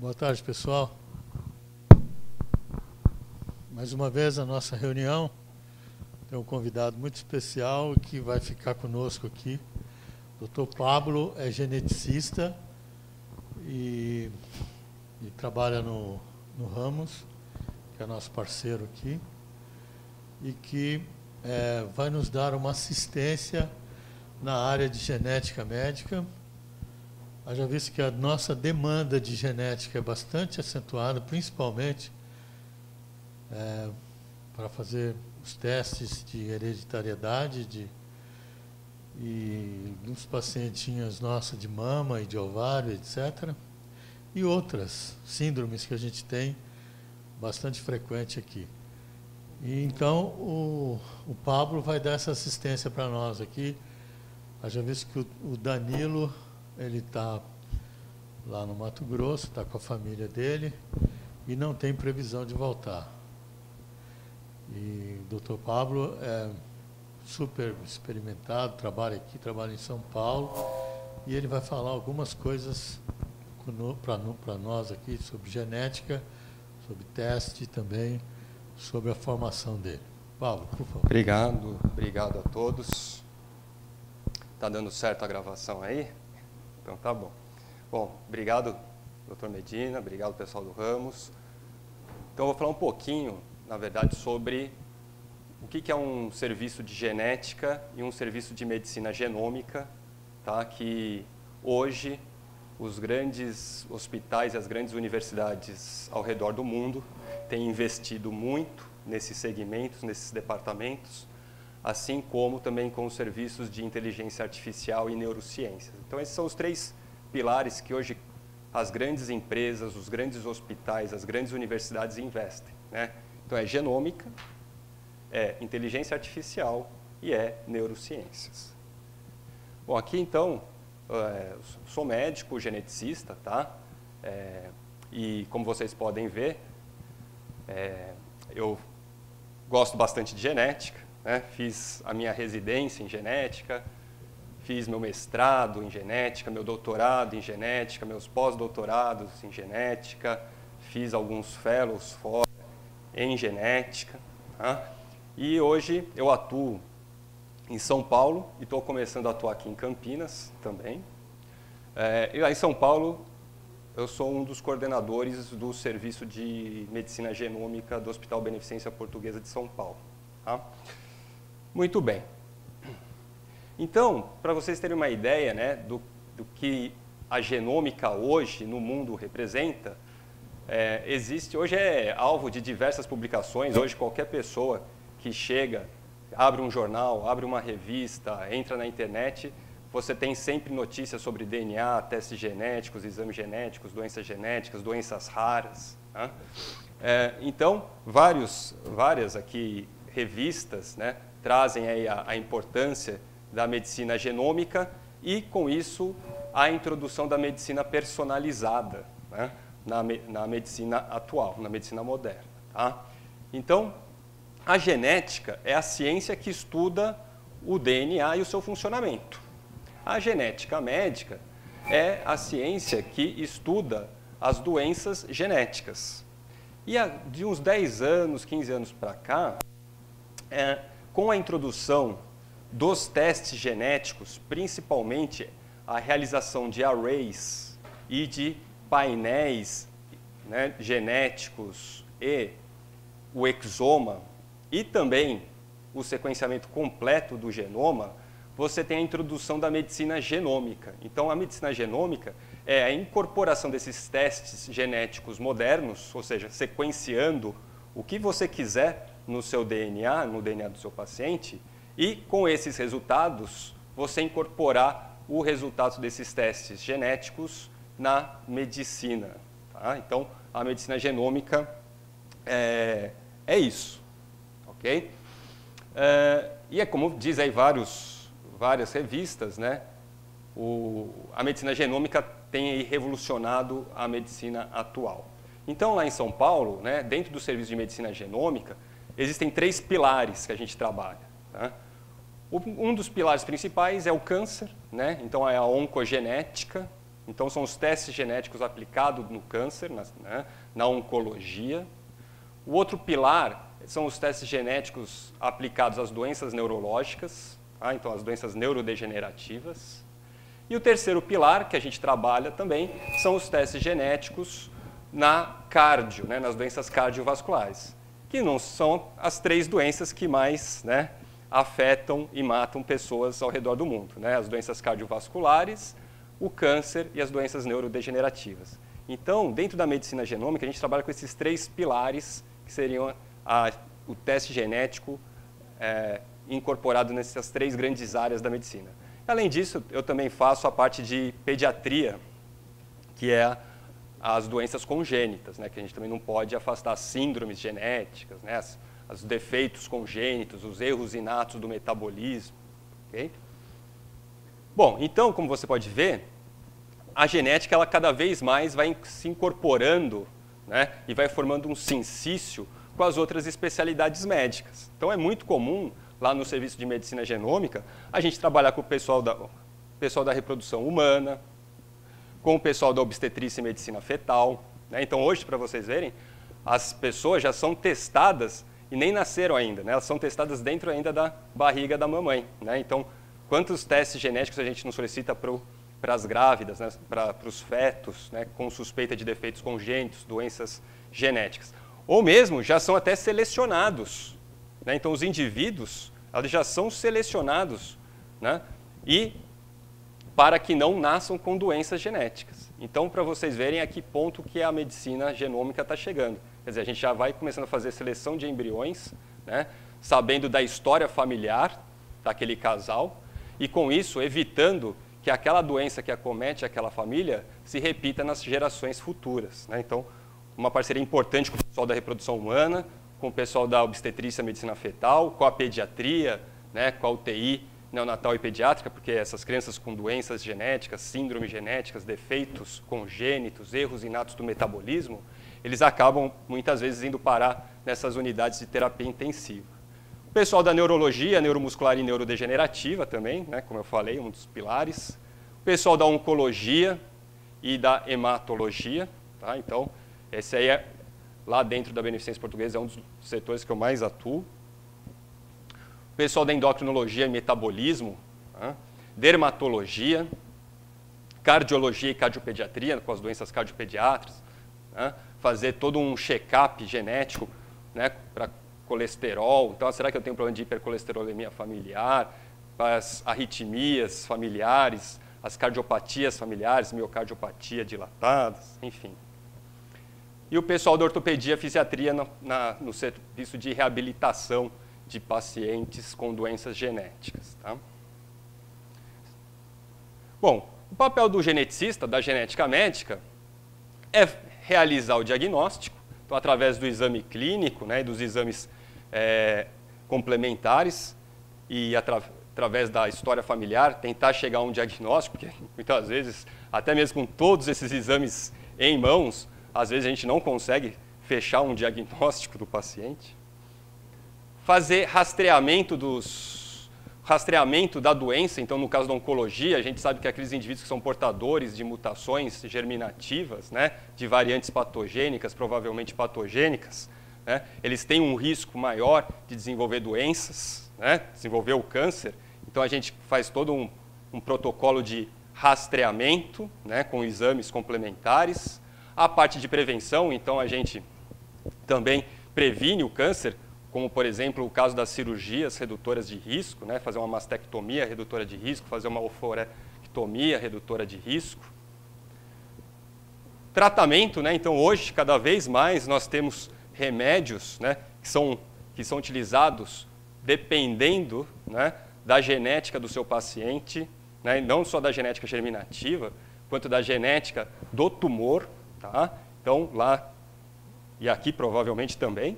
Boa tarde, pessoal. Mais uma vez a nossa reunião tem um convidado muito especial que vai ficar conosco aqui. O Dr. Pablo é geneticista e trabalha no Ramos, que é nosso parceiro aqui, e que vai nos dar uma assistência na área de genética médica. Haja visto que a nossa demanda de genética é bastante acentuada, principalmente para fazer os testes de hereditariedade e dos pacientinhos nossos de mama e de ovário, etc. E outras síndromes que a gente tem bastante frequente aqui. E então o Pablo vai dar essa assistência para nós aqui. Haja visto que o Danilo, ele está lá no Mato Grosso, está com a família dele e não tem previsão de voltar. E o Dr. Pablo é super experimentado, trabalha aqui, trabalha em São Paulo, e ele vai falar algumas coisas para nós aqui sobre genética, sobre teste também, sobre a formação dele. Pablo, por favor. Obrigado a todos. Está dando certo a gravação aí? Então tá bom. Bom, obrigado, Dr. Medina, obrigado pessoal do Ramos. Então eu vou falar um pouquinho, na verdade, sobre o que é um serviço de genética e um serviço de medicina genômica, tá? Que hoje os grandes hospitais e as grandes universidades ao redor do mundo têm investido muito nesses segmentos, nesses departamentos, assim como também com os serviços de inteligência artificial e neurociências. Então, esses são os três pilares que hoje as grandes empresas, os grandes hospitais, as grandes universidades investem, né? Então, é genômica, é inteligência artificial e é neurociências. Bom, aqui, então, sou médico, geneticista, tá? E, como vocês podem ver, eu gosto bastante de genética, né? Fiz a minha residência em genética, fiz meu mestrado em genética, meu doutorado em genética, meus pós-doutorados em genética, fiz alguns fellows fora em genética, tá? E hoje eu atuo em São Paulo e estou começando a atuar aqui em Campinas também. E lá em São Paulo eu sou um dos coordenadores do Serviço de Medicina Genômica do Hospital Beneficência Portuguesa de São Paulo, tá? Muito bem. Então, para vocês terem uma ideia, né, do que a genômica hoje no mundo representa, hoje é alvo de diversas publicações. Hoje qualquer pessoa que chega, abre um jornal, abre uma revista, entra na internet, você tem sempre notícias sobre DNA, testes genéticos, exames genéticos, doenças genéticas, doenças raras, tá? Então, várias aqui revistas, né, trazem aí a importância da medicina genômica e, com isso, a introdução da medicina personalizada, né, na medicina atual, na medicina moderna, tá? Então, a genética é a ciência que estuda o DNA e o seu funcionamento. A genética médica é a ciência que estuda as doenças genéticas. E de uns 10 anos, 15 anos para cá, com a introdução dos testes genéticos, principalmente a realização de arrays e de painéis, né, genéticos e o exoma, e também o sequenciamento completo do genoma, você tem a introdução da medicina genômica. Então, a medicina genômica é a incorporação desses testes genéticos modernos, ou seja, sequenciando o que você quiser no seu DNA, no DNA do seu paciente, e com esses resultados, você incorporar o resultado desses testes genéticos na medicina, tá? Então, a medicina genômica é isso, ok? E é como diz aí várias revistas, né? A medicina genômica tem aí revolucionado a medicina atual. Então, lá em São Paulo, né, dentro do serviço de medicina genômica, existem 3 pilares que a gente trabalha, tá? Um dos pilares principais é o câncer, né? Então é a oncogenética, Então, são os testes genéticos aplicados no câncer, na oncologia. O outro pilar são os testes genéticos aplicados às doenças neurológicas, tá? Então, as doenças neurodegenerativas. E o terceiro pilar, que a gente trabalha também, são os testes genéticos na cardio, nas doenças cardiovasculares, que não são as 3 doenças que mais afetam e matam pessoas ao redor do mundo. As doenças cardiovasculares, o câncer e as doenças neurodegenerativas. Então, dentro da medicina genômica, a gente trabalha com esses 3 pilares, que seriam o teste genético incorporado nessas 3 grandes áreas da medicina. Além disso, eu também faço a parte de pediatria, que é as doenças congênitas, que a gente também não pode afastar, as síndromes genéticas, os defeitos congênitos, os erros inatos do metabolismo. Okay? Bom, então, como você pode ver, a genética ela cada vez mais vai se incorporando e vai formando um sincício com as outras especialidades médicas. Então, é muito comum, lá no serviço de medicina genômica, a gente trabalhar com o pessoal da reprodução humana, com o pessoal da obstetrícia e medicina fetal. Então, hoje, para vocês verem, as pessoas já são testadas e nem nasceram ainda. Elas são testadas dentro ainda da barriga da mamãe. Então, quantos testes genéticos a gente não solicita para as grávidas, para os fetos, com suspeita de defeitos congênitos, doenças genéticas. Ou mesmo, já são até selecionados. Então, os indivíduos eles já são selecionados e para que não nasçam com doenças genéticas. Então, para vocês verem a que ponto que a medicina genômica está chegando. Quer dizer, a gente já vai começando a fazer seleção de embriões, sabendo da história familiar daquele casal, e com isso evitando que aquela doença que acomete aquela família se repita nas gerações futuras. Então, uma parceria importante com o pessoal da reprodução humana, com o pessoal da obstetrícia e medicina fetal, com a pediatria, com a UTI neonatal e pediátrica, porque essas crianças com doenças genéticas, síndromes genéticas, defeitos congênitos, erros inatos do metabolismo, eles acabam muitas vezes indo parar nessas unidades de terapia intensiva. O pessoal da neurologia, neuromuscular e neurodegenerativa também, como eu falei, um dos pilares. O pessoal da oncologia e da hematologia. Tá? Então, esse aí lá dentro da Beneficência Portuguesa, é um dos setores que eu mais atuo. O pessoal da endocrinologia e metabolismo, dermatologia, cardiologia e cardiopediatria, com as doenças cardiopediátricas, fazer todo um check-up genético para colesterol. Então, será que eu tenho problema de hipercolesterolemia familiar, as arritmias familiares, as cardiopatias familiares, miocardiopatia dilatadas, enfim. E o pessoal da ortopedia e fisiatria no serviço de reabilitação de pacientes com doenças genéticas. Tá? Bom, o papel do geneticista, da genética médica, é realizar o diagnóstico, então, através do exame clínico, e dos exames complementares, e através da história familiar, tentar chegar a um diagnóstico, porque muitas vezes, até mesmo com todos esses exames em mãos, às vezes a gente não consegue fechar um diagnóstico do paciente. Fazer rastreamento da doença, então no caso da oncologia, a gente sabe que aqueles indivíduos que são portadores de mutações germinativas, de variantes patogênicas, provavelmente patogênicas, eles têm um risco maior de desenvolver doenças, desenvolver o câncer. Então a gente faz todo um protocolo de rastreamento, com exames complementares. A parte de prevenção, então a gente também previne o câncer, como, por exemplo, o caso das cirurgias redutoras de risco, fazer uma mastectomia redutora de risco, fazer uma oforectomia redutora de risco. Tratamento, então hoje, cada vez mais, nós temos remédios que são utilizados dependendo da genética do seu paciente, não só da genética germinativa, quanto da genética do tumor. Tá? Então, lá e aqui provavelmente também,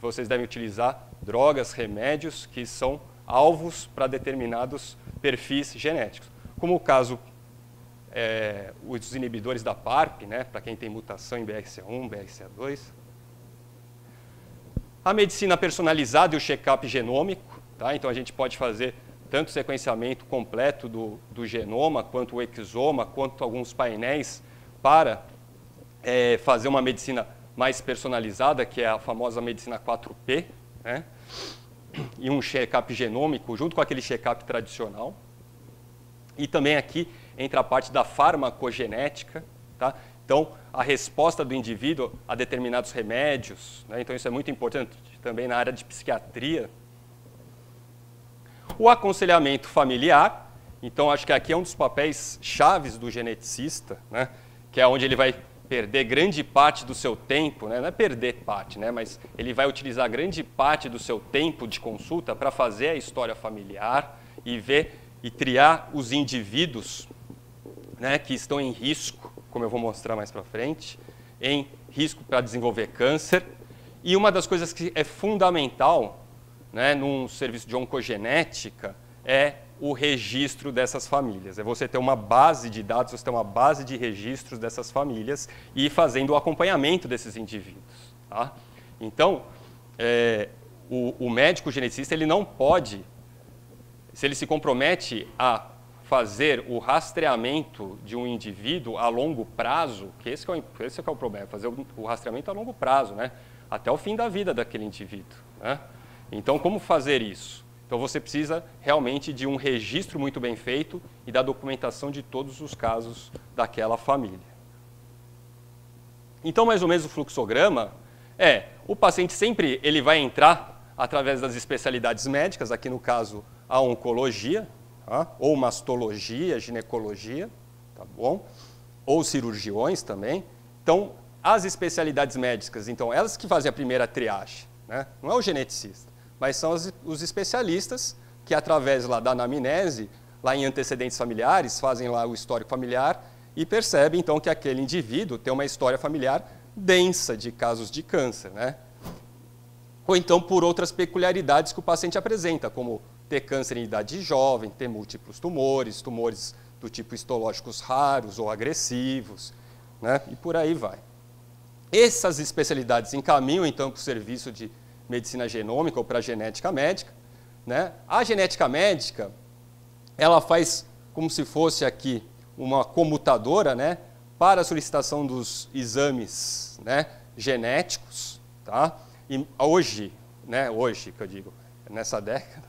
vocês devem utilizar drogas, remédios que são alvos para determinados perfis genéticos. Como o caso, os inibidores da PARP, para quem tem mutação em BRCA1, BRCA2. A medicina personalizada e o check-up genômico. Tá? Então, a gente pode fazer tanto o sequenciamento completo do genoma, quanto o exoma, quanto alguns painéis para fazer uma medicina mais personalizada, que é a famosa medicina 4P, né? E um check-up genômico junto com aquele check-up tradicional. E também aqui entra a parte da farmacogenética, tá? Então, a resposta do indivíduo a determinados remédios, né? Então isso é muito importante também na área de psiquiatria. O aconselhamento familiar, então acho que aqui é um dos papéis chaves do geneticista, né? Que é onde ele vai perder grande parte do seu tempo, né? Não é perder parte, né? Mas ele vai utilizar grande parte do seu tempo de consulta para fazer a história familiar e ver e triar os indivíduos, né, que estão em risco, como eu vou mostrar mais para frente, em risco para desenvolver câncer. E uma das coisas que é fundamental, né, num serviço de oncogenética é o registro dessas famílias. É você ter uma base de dados, você ter uma base de registros dessas famílias e ir fazendo o acompanhamento desses indivíduos. Tá? Então, o médico geneticista ele não pode, se ele se compromete a fazer o rastreamento de um indivíduo a longo prazo, que esse é o problema, fazer o rastreamento a longo prazo, né? Até o fim da vida daquele indivíduo. Né? Então, como fazer isso? Então, você precisa realmente de um registro muito bem feito e da documentação de todos os casos daquela família. Então, mais ou menos o fluxograma o paciente sempre ele vai entrar através das especialidades médicas, aqui no caso a oncologia, tá? Ou mastologia, ginecologia, tá bom? Ou cirurgiões também. Então, as especialidades médicas, então, elas que fazem a primeira triagem, né? Não é o geneticista, mas são os especialistas que, através lá da anamnese, lá em antecedentes familiares, fazem lá o histórico familiar e percebem, então, que aquele indivíduo tem uma história familiar densa de casos de câncer, né? Ou então por outras peculiaridades que o paciente apresenta, como ter câncer em idade jovem, ter múltiplos tumores, tumores do tipo histológicos raros ou agressivos, né? E por aí vai. Essas especialidades encaminham, então, para o serviço de medicina genômica ou para a genética médica, né? A genética médica, ela faz como se fosse aqui uma comutadora, né, para a solicitação dos exames, né, genéticos, tá? E hoje, né, hoje que eu digo, nessa década,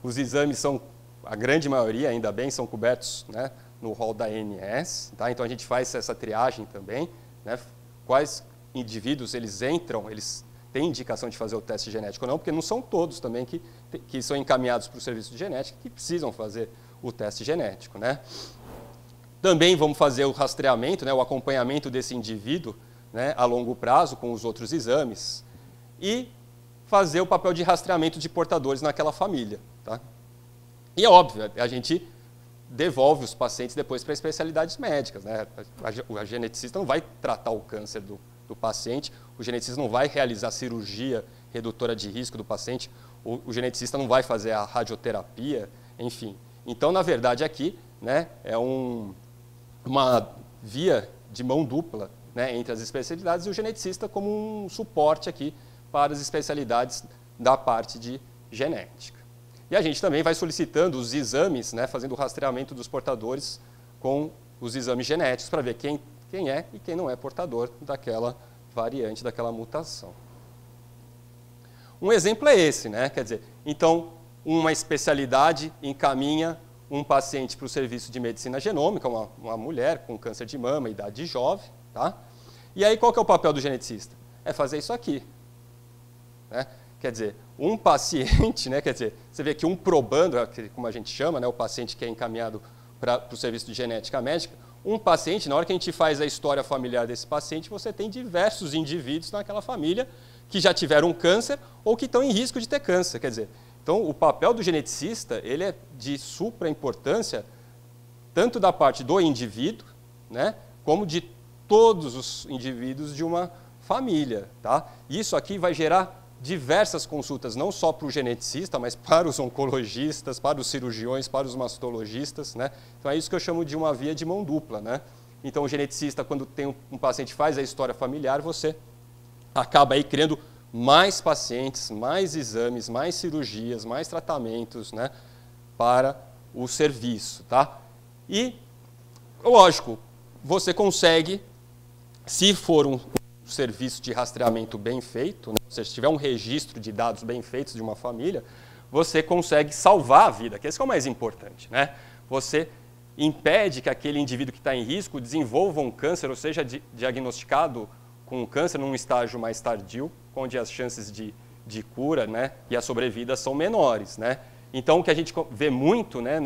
os exames são, a grande maioria, ainda bem, são cobertos, né, no rol da ANS, tá? Então a gente faz essa triagem também, né, quais indivíduos eles entram, eles têm indicação de fazer o teste genético ou não, porque não são todos também que são encaminhados para o serviço de genética que precisam fazer o teste genético, né? Também vamos fazer o rastreamento, né, o acompanhamento desse indivíduo, né, a longo prazo com os outros exames e fazer o papel de rastreamento de portadores naquela família. Tá? E é óbvio, a gente devolve os pacientes depois para especialidades médicas. Né? O geneticista não vai tratar o câncer do paciente, o geneticista não vai realizar cirurgia redutora de risco do paciente, o geneticista não vai fazer a radioterapia, enfim. Então, na verdade, aqui, né, é uma via de mão dupla, né, entre as especialidades e o geneticista como um suporte aqui para as especialidades da parte de genética. E a gente também vai solicitando os exames, né, fazendo o rastreamento dos portadores com os exames genéticos para ver quem é e quem não é portador daquela variante, daquela mutação. Um exemplo é esse, né? Quer dizer, então, uma especialidade encaminha um paciente para o serviço de medicina genômica, uma mulher com câncer de mama, idade jovem, tá? E aí qual que é o papel do geneticista? É fazer isso aqui. Né? Quer dizer, um paciente, né, quer dizer, você vê que um probando, como a gente chama, né, o paciente que é encaminhado para o serviço de genética médica, um paciente, na hora que a gente faz a história familiar desse paciente, você tem diversos indivíduos naquela família que já tiveram câncer ou que estão em risco de ter câncer. Quer dizer, então o papel do geneticista ele é de supra importância, tanto da parte do indivíduo, né, como de todos os indivíduos de uma família. Tá? Isso aqui vai gerar diversas consultas, não só para o geneticista, mas para os oncologistas, para os cirurgiões, para os mastologistas. Né? Então é isso que eu chamo de uma via de mão dupla. Né? Então o geneticista, quando tem um paciente faz a história familiar, você acaba aí criando mais pacientes, mais exames, mais cirurgias, mais tratamentos, né? para o serviço, tá? E, lógico, você consegue, se for um serviço de rastreamento bem feito, né? Se tiver um registro de dados bem feitos de uma família, você consegue salvar a vida, que esse é o mais importante, né? Você impede que aquele indivíduo que está em risco desenvolva um câncer, ou seja, diagnosticado com um câncer num estágio mais tardio, onde as chances de cura, né, e a sobrevida são menores, né? Então, o que a gente vê muito, né,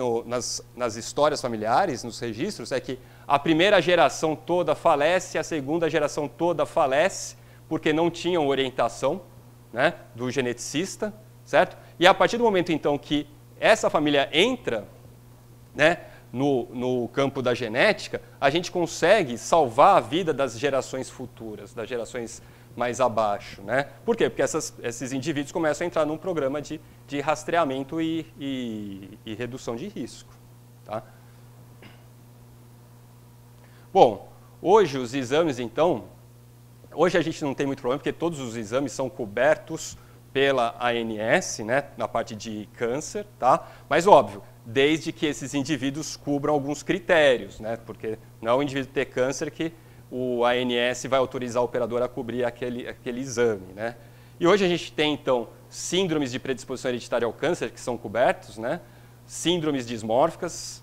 nas histórias familiares, nos registros, é que a primeira geração toda falece, a segunda geração toda falece, porque não tinham orientação, né, do geneticista, certo? E a partir do momento, então, que essa família entra, né, no campo da genética, a gente consegue salvar a vida das gerações futuras, das gerações mais abaixo, né? Por quê? Porque esses indivíduos começam a entrar num programa de rastreamento e redução de risco, tá? Bom, hoje os exames, então, hoje a gente não tem muito problema, porque todos os exames são cobertos pela ANS, né, na parte de câncer, tá? Mas, óbvio, desde que esses indivíduos cubram alguns critérios, né? Porque não é o indivíduo ter câncer que o ANS vai autorizar a operadora a cobrir aquele exame, né? E hoje a gente tem, então, síndromes de predisposição hereditária ao câncer que são cobertos, né? Síndromes dismórficas,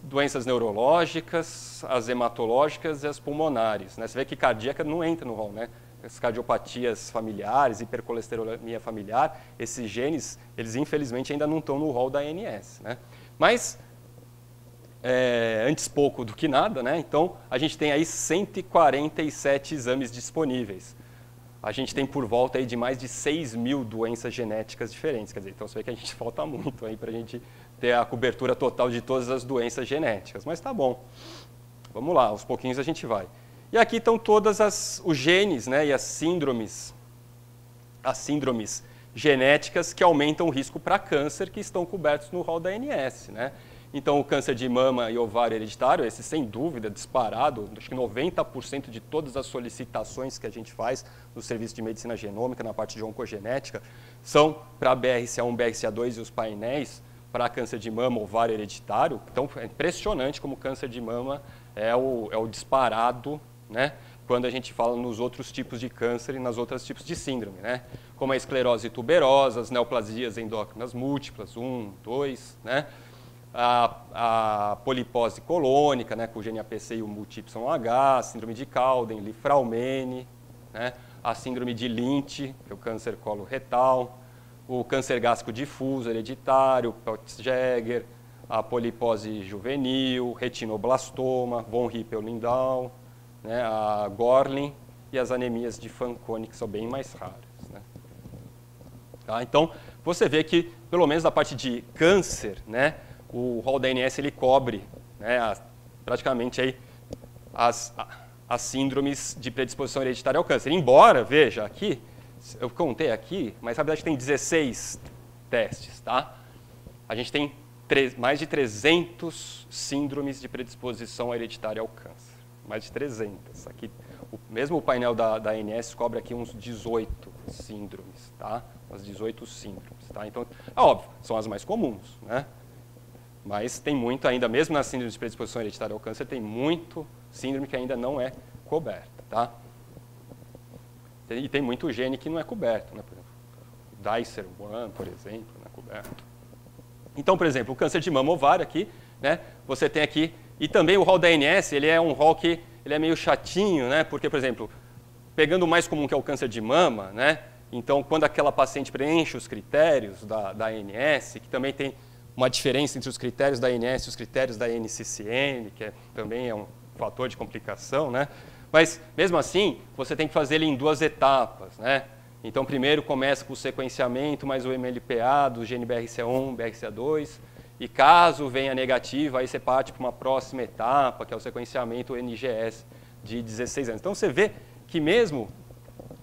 doenças neurológicas, as hematológicas e as pulmonares, né? Você vê que cardíaca não entra no rol, né? As cardiopatias familiares, hipercolesterolemia familiar, esses genes, eles infelizmente ainda não estão no rol da ANS, né? Mas, antes pouco do que nada, né? Então, a gente tem aí 147 exames disponíveis. A gente tem por volta aí de mais de 6.000 doenças genéticas diferentes. Quer dizer, então você vê que a gente falta muito aí para a gente ter a cobertura total de todas as doenças genéticas. Mas tá bom. Vamos lá, aos pouquinhos a gente vai. E aqui estão todas os genes, né, e as síndromes genéticas que aumentam o risco para câncer, que estão cobertos no rol da ANS, né? Então, o câncer de mama e ovário hereditário, esse sem dúvida, disparado, acho que 90% de todas as solicitações que a gente faz no serviço de medicina genômica, na parte de oncogenética, são para BRCA1, BRCA2 e os painéis para câncer de mama, ovário hereditário. Então, é impressionante como o câncer de mama é o disparado, né, quando a gente fala nos outros tipos de câncer e nas outros tipos de síndrome, né, como a esclerose tuberosa, as neoplasias endócrinas múltiplas, 1, 2, né, a polipose colônica, né, com o gene APC e o MULTY-H, síndrome de Cowden, Li-Fraumeni, né, a síndrome de Lynch, que é o câncer coloretal, o câncer gástrico difuso hereditário, Peutz-Jeghers, a polipose juvenil, retinoblastoma, von Hippel-Lindau, né, a Gorlin e as anemias de Fanconi, que são bem mais raras, né. Tá? Então, você vê que, pelo menos na parte de câncer, né, o rol da ANS ele cobre, né, praticamente aí as síndromes de predisposição hereditária ao câncer. Embora, veja, aqui, eu contei aqui, mas na verdade tem 16 testes, tá? A gente tem mais de 300 síndromes de predisposição hereditária ao câncer. Mais de 300. Aqui, mesmo o painel da ANS cobre aqui uns 18 síndromes, tá? Umas 18 síndromes, tá? Então, é óbvio, são as mais comuns, né? Mas tem muito ainda, mesmo nas síndromes de predisposição hereditária ao câncer, tem muito síndrome que ainda não é coberta, tá? E tem muito gene que não é coberto, né? Por exemplo, o DICER1, por exemplo, não é coberto. Então, por exemplo, o câncer de mama ovário aqui, né? Você tem aqui, e também o rol da ANS, ele é um rol que ele é meio chatinho, né? Porque, por exemplo, pegando o mais comum que é o câncer de mama, né? Então, quando aquela paciente preenche os critérios da ANS, que também tem uma diferença entre os critérios da ANS e os critérios da NCCN, que também é um fator de complicação, né? Mas, mesmo assim, você tem que fazer ele em 2 etapas, né? Então, primeiro começa com o sequenciamento, mais o MLPA do gene BRCA1, BRCA2, e caso venha negativo, aí você parte para uma próxima etapa, que é o sequenciamento NGS de 16 anos. Então, você vê que mesmo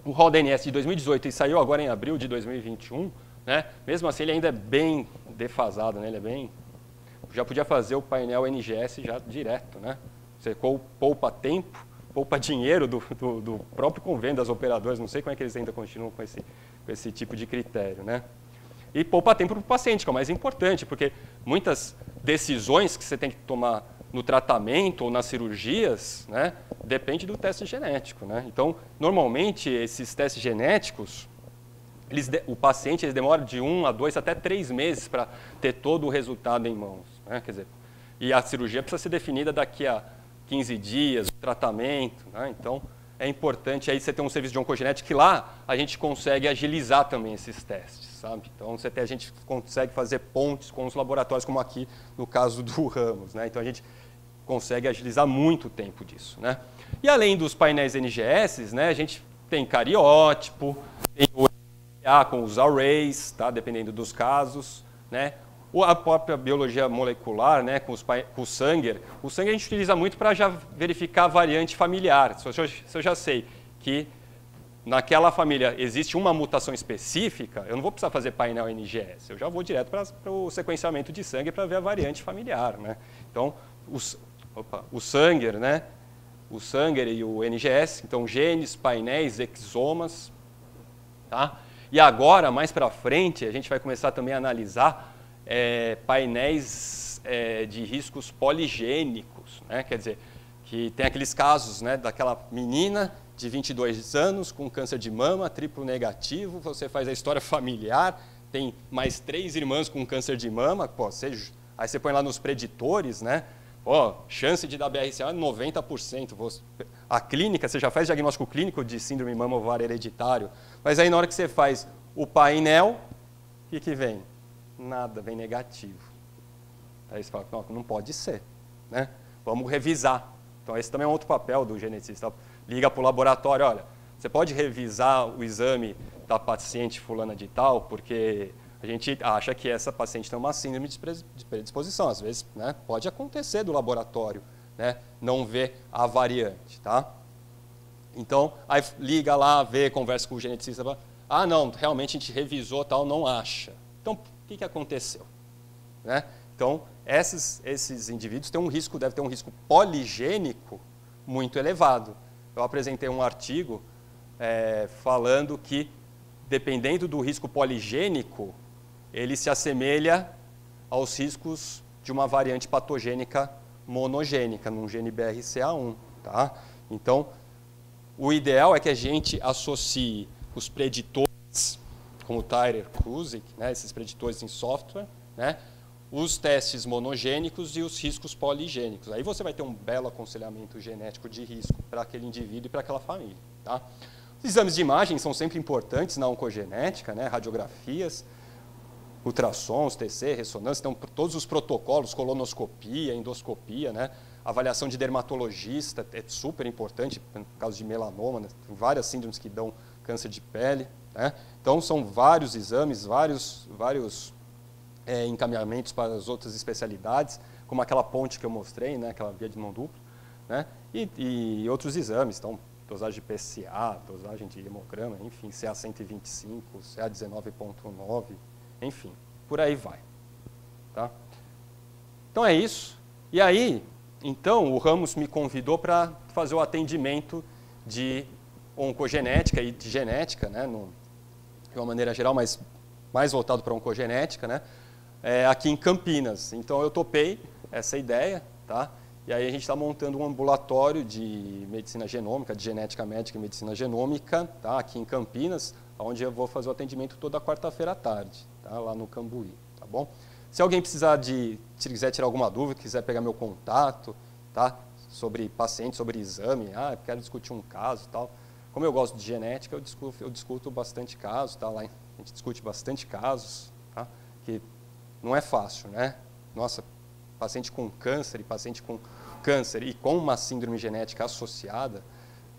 o rol da ANS de 2018 e saiu agora em abril de 2021, né? Mesmo assim, ele ainda é bem defasado, né? Ele é bem... Já podia fazer o painel NGS já direto, né? Você poupa tempo, poupa dinheiro do próprio convênio das operadoras, não sei como é que eles ainda continuam com esse tipo de critério, né? E poupa tempo para o paciente, que é o mais importante, porque muitas decisões que você tem que tomar no tratamento ou nas cirurgias, né, depende do teste genético, né? Então, normalmente, esses testes genéticos, o paciente demora de 1 a 2 até 3 meses para ter todo o resultado em mãos, né? Quer dizer, e a cirurgia precisa ser definida daqui a 15 dias, o tratamento, né? Então, é importante aí você ter um serviço de oncogenética que lá a gente consegue agilizar também esses testes, sabe? Então, a gente consegue fazer pontes com os laboratórios, como aqui no caso do Ramos, né? Então, a gente consegue agilizar muito o tempo disso, né? E além dos painéis NGS, né, a gente tem cariótipo, tem o RNA com os arrays, tá? Dependendo dos casos, né? A própria biologia molecular, né, com o Sanger. O Sanger a gente utiliza muito para já verificar a variante familiar. Se eu já sei que naquela família existe uma mutação específica, eu não vou precisar fazer painel NGS, eu já vou direto para o sequenciamento de Sanger para ver a variante familiar, né? Então, o Sanger, né? O Sanger e o NGS, então genes, painéis, exomas, tá? E agora, mais para frente, a gente vai começar também a analisar painéis de riscos poligênicos, né? Quer dizer, que tem aqueles casos, né, daquela menina de 22 anos com câncer de mama, triplo negativo, você faz a história familiar, tem mais 3 irmãs com câncer de mama, pô, aí você põe lá nos preditores, né? Pô, chance de dar BRCA é 90%. A clínica, você já faz diagnóstico clínico de síndrome mama-ovário hereditário, mas aí na hora que você faz o painel, o que vem? Nada, vem negativo. Aí você fala, não pode ser, né? Vamos revisar. Então esse também é um outro papel do geneticista. Liga para o laboratório, olha, você pode revisar o exame da paciente fulana de tal, porque a gente acha que essa paciente tem uma síndrome de predisposição. Às vezes, né, pode acontecer do laboratório, né, não ver a variante, tá? Então, aí liga lá, vê, conversa com o geneticista. Ah, não, realmente a gente revisou, tal, não acha. Então, o que aconteceu? Né? Então, esses indivíduos têm devem ter um risco poligênico muito elevado. Eu apresentei um artigo falando que, dependendo do risco poligênico, ele se assemelha aos riscos de uma variante patogênica monogênica, num gene BRCA1. Tá? Então, o ideal é que a gente associe os preditores, como o Tyrer Cuzick, né, esses preditores em software, né, os testes monogênicos e os riscos poligênicos. Aí você vai ter um belo aconselhamento genético de risco para aquele indivíduo e para aquela família. Tá? Os exames de imagem são sempre importantes na oncogenética, né, radiografias, ultrassons, TC, ressonância, então todos os protocolos, colonoscopia, endoscopia, né, avaliação de dermatologista é super importante, no caso de melanoma, né, tem várias síndromes que dão câncer de pele, né? Então são vários exames, vários encaminhamentos para as outras especialidades, como aquela ponte que eu mostrei, né, aquela via de mão dupla, né, e outros exames, então dosagem de PSA, dosagem de hemograma, enfim, CA 125, CA 19.9, enfim, por aí vai. Tá? Então é isso. E aí, então, o Ramos me convidou para fazer o atendimento de oncogenética e de genética, né, de uma maneira geral, mas mais voltado para oncogenética, né, aqui em Campinas. Então eu topei essa ideia, tá? E aí a gente está montando um ambulatório de medicina genômica, de genética médica e medicina genômica, tá? Aqui em Campinas, onde eu vou fazer o atendimento toda quarta-feira à tarde, tá? Lá no Cambuí, tá bom? Se alguém se quiser tirar alguma dúvida, quiser pegar meu contato, tá? Sobre paciente, sobre exame, quero discutir um caso, tal. Como eu gosto de genética, eu discuto bastante casos, tá? Lá a gente discute bastante casos, tá? Que não é fácil, né? Nossa, paciente com câncer e com uma síndrome genética associada,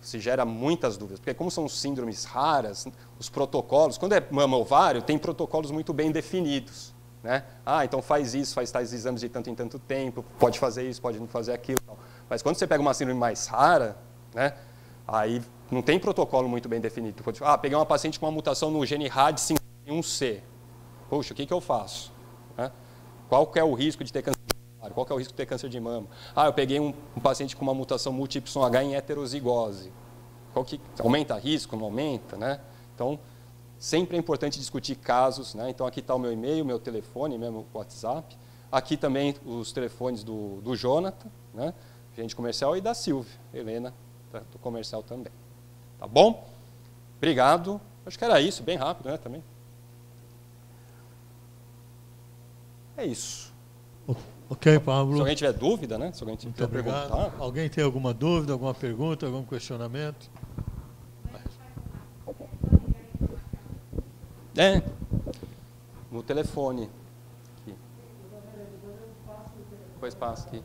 se gera muitas dúvidas, porque como são síndromes raras, os protocolos, quando é mama-ovário, tem protocolos muito bem definidos, né? Então faz isso, faz tais exames de tanto em tanto tempo, pode fazer isso, pode não fazer aquilo. Mas quando você pega uma síndrome mais rara, né, aí não tem protocolo muito bem definido. Peguei uma paciente com uma mutação no gene RAD51C. Poxa, o que eu faço? Qual que é o risco de ter câncer de mama? Qual que é o risco de ter câncer de mama? Eu peguei um paciente com uma mutação multi-YH em heterozigose. Aumenta risco? Não aumenta, né? Então, Sempre é importante discutir casos, né? Então aqui está o meu e-mail, meu telefone, mesmo o WhatsApp. Aqui também os telefones do Jonathan, né? Gerente comercial, e da Silvia, Helena, do comercial também. Tá bom? Obrigado. Acho que era isso, bem rápido, né, também. É isso. Ok, Pablo. Se alguém tiver dúvida, né? Se alguém tiver perguntar. Alguém tem alguma dúvida, alguma pergunta, algum questionamento? No telefone. Aqui. Depois passa aqui.